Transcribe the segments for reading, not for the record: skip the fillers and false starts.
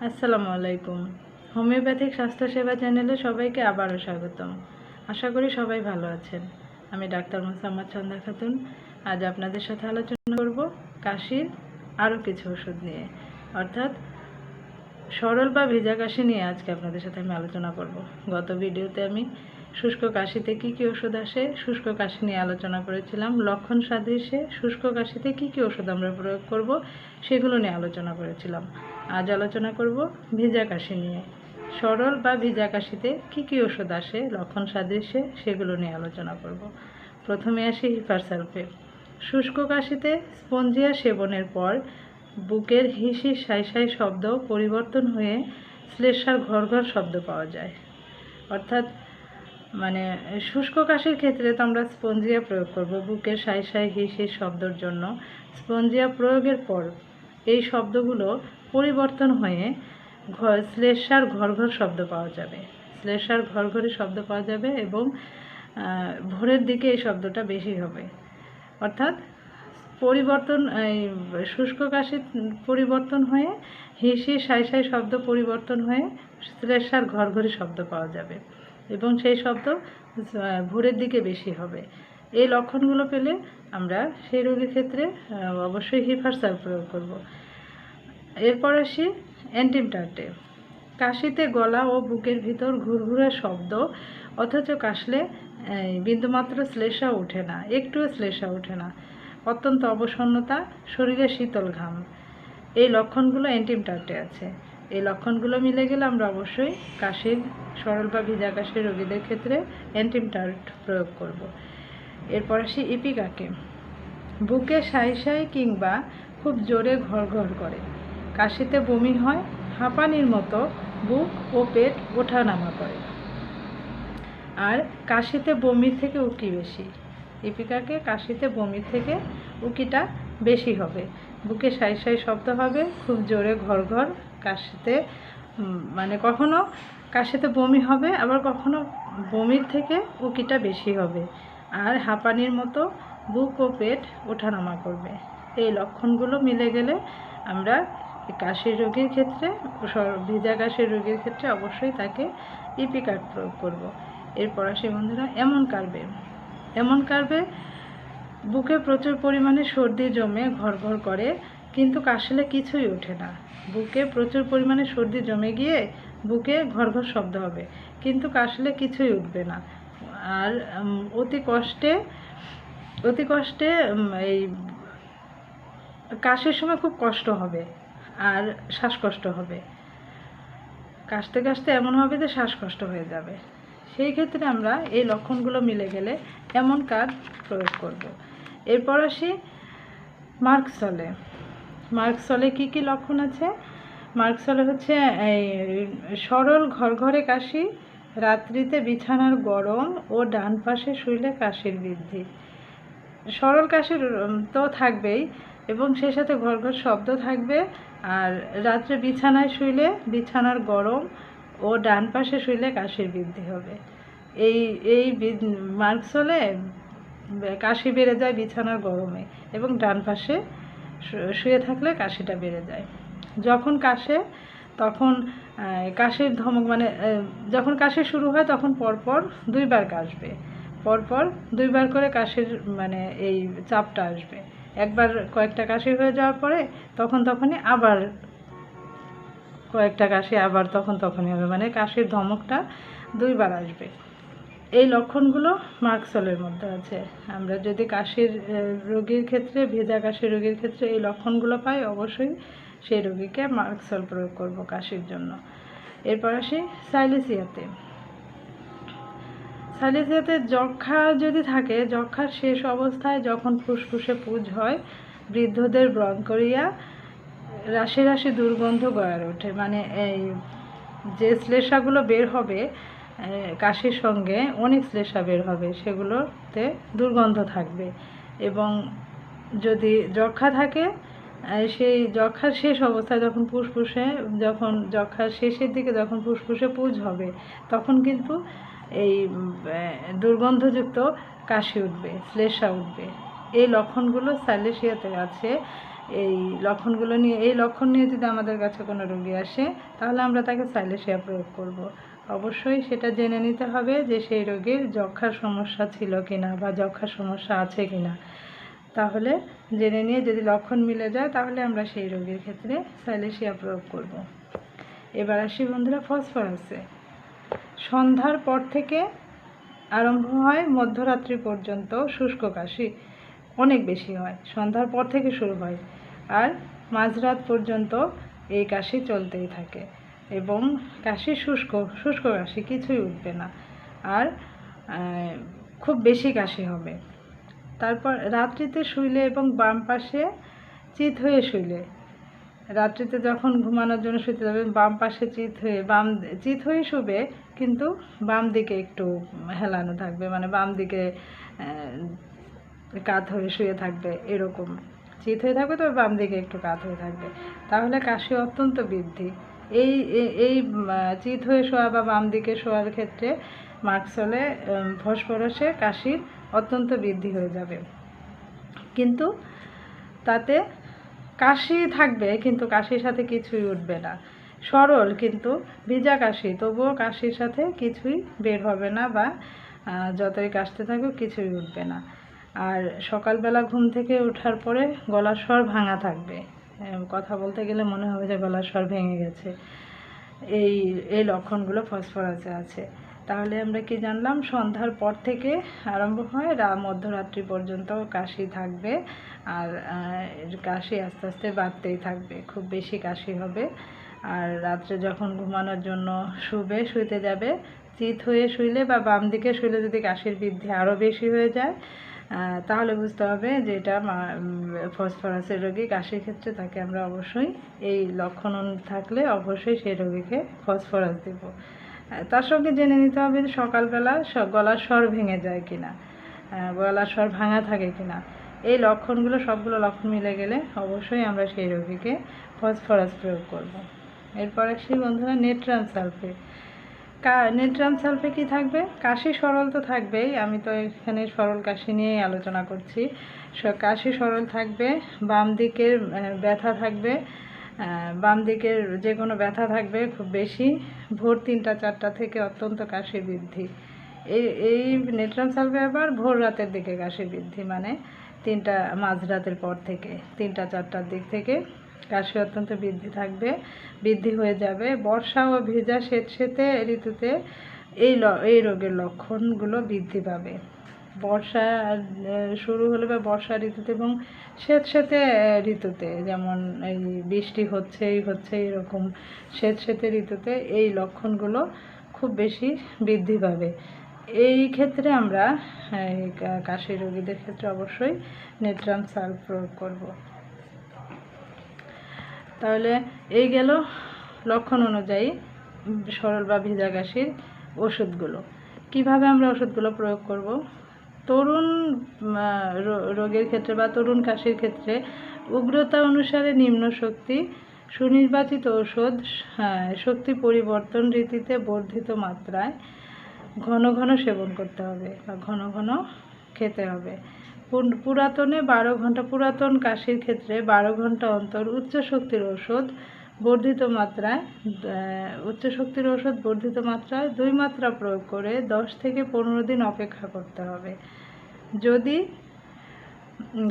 আসসালামু আলাইকুম। হোমিওপ্যাথিক স্বাস্থ্যসেবা চ্যানেলে সবাইকে আবারও স্বাগতম। আশা করি সবাই ভালো আছেন। আমি ডাক্তার মোসাম্মদ চন্দা খাতুন। আজ আপনাদের সাথে আলোচনা করব কাশির আরও কিছু ওষুধ নিয়ে, অর্থাৎ সরল বা ভেজা কাশি নিয়ে আজকে আপনাদের সাথে আমি আলোচনা করব। গত ভিডিওতে আমি শুষ্ক কাশিতে কী কী ওষুধ আসে শুষ্ক কাশি নিয়ে আলোচনা করেছিলাম। লক্ষণ সাদৃশ্যে শুষ্ক কাশিতে কী কী ওষুধ আমরা প্রয়োগ করব সেগুলো নিয়ে আলোচনা করেছিলাম। আজ আলোচনা করব ভেজা কাশি নিয়ে। সরল বা ভেজা কাশিতে কী কী ওষুধ আসে লক্ষণ সাদৃশ্যে সেগুলো নিয়ে আলোচনা করব। প্রথমে আসি হিপারসালফেট। শুষ্ক কাশিতে স্পঞ্জিয়া সেবনের পর বুকের হিসির সাই সাই শব্দ পরিবর্তন হয়ে শ্লেষ্মার ঘর ঘর শব্দ পাওয়া যায়। অর্থাৎ শুষ্ক কাশির ক্ষেত্রে তো আমরা স্পঞ্জিয়া প্রয়োগ করব বুকের সাই সাই হিসির শব্দের জন্য। স্পঞ্জিয়া প্রয়োগের পর এই শব্দগুলো পরিবর্তন হয়ে শ্লেষ্মার ঘর ঘর শব্দ পাওয়া যাবে। শ্লেষ্মার ঘর ঘরে শব্দ পাওয়া যাবে এবং ভোরের দিকে এই শব্দটা বেশি হবে। অর্থাৎ পরিবর্তন শুষ্ক কাশি পরিবর্তন হয়ে হিসি সাই সাই শব্দ পরিবর্তন হয়ে শ্লেষ্মার ঘর ঘরে শব্দ পাওয়া যাবে এবং সেই শব্দ ভোরের দিকে বেশি হবে। এই লক্ষণগুলো পেলে আমরা সেই রোগীর ক্ষেত্রে অবশ্যই হিপারসাল প্রয়োগ করব। এরপর আসি অ্যান্টিমটার্টে। কাশিতে গলা ও বুকের ভিতর ঘুরঘুরে শব্দ, অথচ কাশলে বিন্দুমাত্র শ্লেষ্মা ওঠে না, একটুও শ্লেষ্মা ওঠে না, অত্যন্ত অবসন্নতা, শরীরে শীতল ঘাম, এই লক্ষণগুলো অ্যান্টিমটার্টে আছে। এই লক্ষণগুলো মিলে গেলে আমরা অবশ্যই কাশির সরল বা ভিজা কাশির রোগীদের ক্ষেত্রে অ্যান্টিমটার্ট প্রয়োগ করব। এরপর আসি ইপিকাকে। বুকে সাই সাই কিংবা খুব জোরে ঘর ঘর করে, কাশিতে বমি হয়, হাঁপানির মতো বুক ও পেট ওঠানামা করে, আর কাশিতে বমির থেকে উকি বেশি। ইপিকাকে কাশিতে বমির থেকে উকিটা বেশি হবে, বুকে সাই সাই শব্দ হবে, খুব জোরে ঘর ঘর, কাশিতে কখনো কাশিতে বমি হবে, আবার কখনো বমির থেকে উকিটা বেশি হবে, আর হাঁপানির মতো বুক ও পেট ওঠানামা করবে। এই লক্ষণগুলো মিলে গেলে আমরা কাশির রোগীর ক্ষেত্রে, ভিজা কাশির রোগীর ক্ষেত্রে অবশ্যই তাকে ইপিকাট প্রয়োগ করব। এরপর আসি বন্ধুরা এমন কার্বে বুকে প্রচুর পরিমাণে সর্দি জমে ঘর ঘর করে, কিন্তু কাশলে কিছুই ওঠে না। বুকে প্রচুর পরিমাণে সর্দি জমে গিয়ে বুকে ঘর ঘর শব্দ হবে, কিন্তু কাশলে কিছুই উঠবে না, আর অতি কষ্টে এই কাশির সময় খুব কষ্ট হবে আর শ্বাসকষ্ট হবে। কাশতে কাশতে এমন হবে যে শ্বাসকষ্ট হয়ে যাবে। সেই ক্ষেত্রে আমরা এই লক্ষণগুলো মিলে গেলে এমন কার্ড প্রয়োগ করব। এরপর আসি মার্কসলে কী কী লক্ষণ আছে। মার্কসলে হচ্ছে এই সরল ঘর ঘরে কাশি, রাত্রিতে বিছানার গরম ও ডান পাশে শুইলে কাশির বৃদ্ধি। সরল কাশির তো থাকবেই এবং সেই সাথে ঘর ঘর শব্দ থাকবে, আর রাত্রে বিছানায় শুইলে বিছানার গরম ও ডান পাশে শুইলে কাশির বৃদ্ধি হবে। এই মার্কসলে কাশি বেড়ে যায় বিছানার গরমে, এবং ডান পাশে শুয়ে থাকলে কাশিটা বেড়ে যায়। যখন কাশে তখন কাশির ধমক যখন কাশি শুরু হয় তখন পরপর দুইবার কাশবে, পরপর দুইবার করে কাশির এই চাপটা আসবে। একবার কয়েকটা কাশি হয়ে যাওয়ার পরে তখনই আবার কয়েকটা কাশি আবার তখনই হবে, কাশির ধমকটা দুইবার আসবে। এই লক্ষণগুলো মার্কসলের মধ্যে আছে। আমরা যদি কাশির রোগীর ক্ষেত্রে, ভেজা কাশির রোগীর ক্ষেত্রে এই লক্ষণগুলো পাই, অবশ্যই সেই রোগীকে মার্কসল প্রয়োগ করব কাশির জন্য। এরপর আসি সাইলেসিয়াতে। যক্ষা যদি থাকে, যক্ষার শেষ অবস্থায় যখন ফুসফুসে পুজ হয়, বৃদ্ধদের ব্রঙ্করিয়া, রাশি রাশি দুর্গন্ধ গড়ে ওঠে। এই যে শ্লেষ্মাগুলো বের হবে কাশির সঙ্গে, অনেক শ্লেষ্মা বের হবে, সেগুলোতে দুর্গন্ধ থাকবে। এবং যদি যক্ষা থাকে, সেই যক্ষার শেষ অবস্থায় যখন যক্ষার শেষের দিকে যখন ফুসফুসে পুজ হবে, তখন কিন্তু এই দুর্গন্ধযুক্ত কাশি উঠবে, শ্লেষ্মা উঠবে। এই লক্ষণগুলো সাইলেসিয়াতে আছে। এই লক্ষণগুলো নিয়ে, এই লক্ষণ নিয়ে যদি আমাদের কাছে কোনো রোগী আসে, তাহলে আমরা তাকে সাইলেশিয়া প্রয়োগ করব। অবশ্যই সেটা জেনে নিতে হবে যে সেই রোগীর যক্ষ্মার সমস্যা ছিল কিনা বা যক্ষ্মার সমস্যা আছে কিনা। তাহলে জেনে নিয়ে যদি লক্ষণ মিলে যায়, তাহলে আমরা সেই রোগীর ক্ষেত্রে সাইলেশিয়া প্রয়োগ করব। এবার আসি বন্ধুরা ফসফরাসে। সন্ধ্যার পর থেকে আরম্ভ হয় মধ্যরাত্রি পর্যন্ত শুষ্ক কাশি অনেক বেশি হয়, সন্ধ্যার পর থেকে শুরু হয়, আর মাঝরাত পর্যন্ত এই কাশি চলতেই থাকে এবং কাশি শুষ্ক শুষ্ক কাশি, কিছুই উঠবে না, আর খুব বেশি কাশি হবে। তারপর রাত্রিতে শুইলে এবং বাম পাশে চিত হয়ে শুইলে, রাত্রিতে যখন ঘুমানোর জন্য শুতে যাবে বাম পাশে চিত হয়ে শুবে, কিন্তু বাম দিকে একটু হেলানো থাকবে, মানে বাম দিকে কাত হয়ে শুয়ে থাকবে, এরকম চিত হয়ে থাকবে, তবে বাম দিকে একটু কাত হয়ে থাকবে, তাহলে কাশি অত্যন্ত বৃদ্ধি। এই এই চিত হয়ে শোয়া বা বাম দিকে শোয়ার ক্ষেত্রে মাস্কলে ফসফরাসে কাশির অত্যন্ত বৃদ্ধি হয়ে যাবে, কিন্তু তাতে কাশি থাকবে, কিন্তু কাশির সাথে কিছুই উঠবে না। সরল কিন্তু ভিজা কাশি, তবুও কাশির সাথে কিছুই বের হবে না, বা যতই কাশতে থাকুক কিছুই উঠবে না। আর সকালবেলা ঘুম থেকে ওঠার পরে গলার স্বর ভাঙা থাকবে, কথা বলতে গেলে মনে হবে যে গলার স্বর ভেঙে গেছে। এই লক্ষণগুলো ফসফরাসে আছে। তাহলে আমরা কি জানলাম? সন্ধ্যার পর থেকে আরম্ভ হয়, মধ্যরাত্রি পর্যন্ত কাশি থাকবে, আর কাশি আস্তে আস্তে বাড়তেই থাকবে, খুব বেশি কাশি হবে। আর রাত্রে যখন ঘুমানোর জন্য শুইতে যাবে, চিত হয়ে শুইলে বা বাম দিকে শুইলে যদি কাশির বৃদ্ধি আরও বেশি হয়ে যায়, তাহলে বুঝতে হবে যে এটা ফসফরাসের রোগী। কাশির ক্ষেত্রে তাকে আমরা অবশ্যই এই লক্ষণ থাকলে অবশ্যই সেই রোগীকে ফসফরাস দেব। তার সঙ্গে জেনে নিতে হবে যে সকালবেলা গলার স্বর ভেঙে যায় কিনা, গলার স্বর ভাঙা থাকে কিনা। এই লক্ষণগুলো, সবগুলো লক্ষণ মিলে গেলে অবশ্যই আমরা সেই রোগীকে ফসফরাস প্রয়োগ করব। এরপর আসি বন্ধুরা নেট্রাম সালফেট। নেট্রাম সালফে কি থাকবে? কাশি সরল তো থাকবেই, আমি তো এখানে সরল কাশি নিয়েই আলোচনা করছি। কাশি সরল থাকবে, বাম দিকের ব্যথা থাকবে, বাম দিকের যে কোনো ব্যথা থাকবে খুব বেশি, ভোর 3টা-4টা থেকে অত্যন্ত কাশি বৃদ্ধি। এই নেট্রাম সালফে আবার ভোর রাতের দিকে কাশি বৃদ্ধি, মানে মাঝরাতের পর থেকে 3টা-4টার দিক থেকে কাশি অত্যন্ত বৃদ্ধি হয়ে যাবে। বর্ষা ও ভেজা স্যাঁতসেঁতে ঋতুতে এই রোগের লক্ষণগুলো বৃদ্ধি পাবে। বর্ষা শুরু হলে বা বর্ষা ঋতুতে এবং স্যাঁতসেঁতে ঋতুতে, যেমন এই বৃষ্টি হচ্ছে এরকম স্যাঁতসেঁতে ঋতুতে এই লক্ষণগুলো খুব বেশি বৃদ্ধি পাবে। এই ক্ষেত্রে আমরা কাশি রোগীদের ক্ষেত্রে অবশ্যই নেট্রাম সালফ প্রয়োগ করব। তাহলে এই গেল লক্ষণ অনুযায়ী সরল বা ভিজা কাশির ওষুধগুলো। কিভাবে আমরা ওষুধগুলো প্রয়োগ করব? তরুণ রোগের ক্ষেত্রে বা তরুণ কাশির ক্ষেত্রে উগ্রতা অনুসারে নিম্ন শক্তি সুনির্বাচিত ওষুধ, শক্তি পরিবর্তন রীতিতে বর্ধিত মাত্রায় ঘন ঘন সেবন করতে হবে বা ঘন ঘন খেতে হবে। পুরাতন কাশির ক্ষেত্রে 12 ঘন্টা অন্তর উচ্চ শক্তির ওষুধ বর্ধিত মাত্রায় 2 মাত্রা প্রয়োগ করে 10 থেকে 15 দিন অপেক্ষা করতে হবে। যদি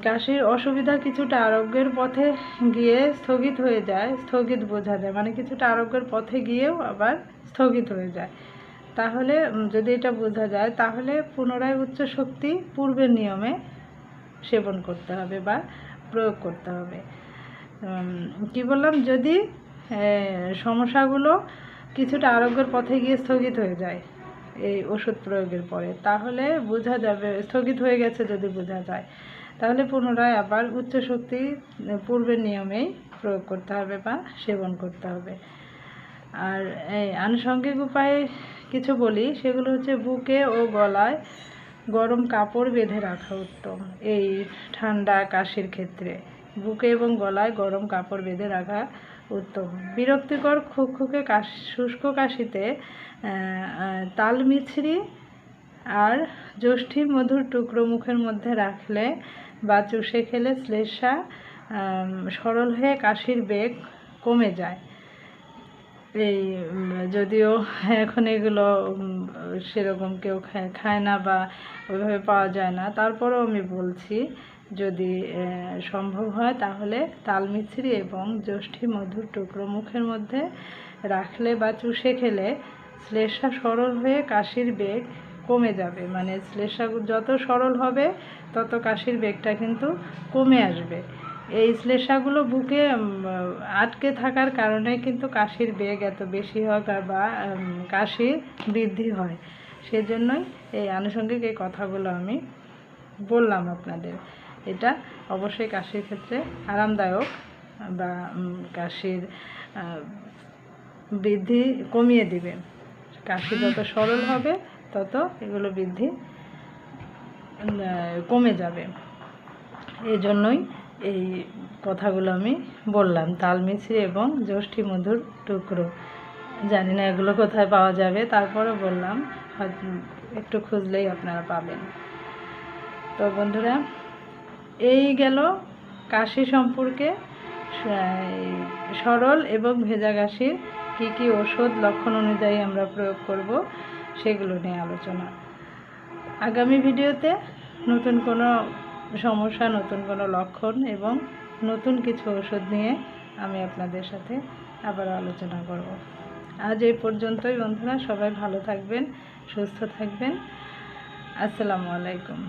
কাশির অসুবিধা কিছুটা আরোগ্যের পথে গিয়ে স্থগিত হয়ে যায়, স্থগিত বোঝা যায়, মানে কিছুটা আরোগ্যের পথে গিয়েও আবার স্থগিত হয়ে যায়, তাহলে যদি এটা বোঝা যায়, তাহলে পুনরায় উচ্চ শক্তি পূর্বের নিয়মে সেবন করতে হবে বা প্রয়োগ করতে হবে। কি বললাম? যদি সমস্যাগুলো কিছুটা আরোগ্যের পথে গিয়ে স্থগিত হয়ে যায় এই ওষুধ প্রয়োগের পরে, তাহলে বোঝা যাবে, স্থগিত হয়ে গেছে যদি বোঝা যায়, তাহলে পুনরায় আবার উচ্চ শক্তি পূর্বের নিয়মেই প্রয়োগ করতে হবে বা সেবন করতে হবে। আর এই আনুষঙ্গিক উপায়ে কিছু বলি, সেগুলো হচ্ছে বুকে ও গলায় গরম কাপড় বেঁধে রাখা উত্তম। এই ঠান্ডা কাশির ক্ষেত্রে বুকে এবং গলায় গরম কাপড় বেঁধে রাখা উত্তম। বিরক্তিকর খুকখুকে শুষ্ক কাশিতে তাল মিছরি আর যষ্ঠী মধুর টুকরো মুখের মধ্যে রাখলে বা চুষে খেলে শ্লেষ্মা সরল হয়ে কাশির বেগ কমে যায়। এই যদিও এখন এগুলো সেরকম কেউ খায় না বা ওইভাবে পাওয়া যায় না, তারপরেও আমি বলছি যদি সম্ভব হয় তাহলে তালমিছরি এবং যষ্ঠী মধুর টুকরো মুখের মধ্যে রাখলে বা চুষে খেলে শ্লেষ্মা সরল হয়ে কাশির বেগ কমে যাবে। মানে শ্লেষ্মা যত সরল হবে তত কাশির বেগটা কিন্তু কমে আসবে। এই শ্লেষ্মাগুলো বুকে আটকে থাকার কারণে কিন্তু কাশির বেগ এত বেশি হয় বা কাশি বৃদ্ধি হয়। সেজন্যই এই আনুষঙ্গিক এই কথাগুলো আমি বললাম আপনাদের। এটা অবশ্যই কাশির ক্ষেত্রে আরামদায়ক বা কাশির বৃদ্ধি কমিয়ে দিবে। কাশি যত সরল হবে তত এগুলো বৃদ্ধি কমে যাবে। এই জন্যই এই কথাগুলো আমি বললাম। তালমিছরি এবং যষ্ঠী মধুর টুকরো, জানি না এগুলো কোথায় পাওয়া যাবে, তারপরে বললাম একটু খুঁজলেই আপনারা পাবেন। তো বন্ধুরা, এই গেল কাশি সম্পর্কে সরল এবং ভেজা কাশির কী কী ওষুধ লক্ষণ অনুযায়ী আমরা প্রয়োগ করব সেগুলো নিয়ে আলোচনা। আগামী ভিডিওতে নতুন কোনো সমস্যা, নতুন কোনো লক্ষণ এবং নতুন কিছু ওষুধ নিয়ে আমি আপনাদের সাথে আবার আলোচনা করব। আজ এই পর্যন্তই বন্ধুরা, সবাই ভালো থাকবেন, সুস্থ থাকবেন। আসসালামু আলাইকুম।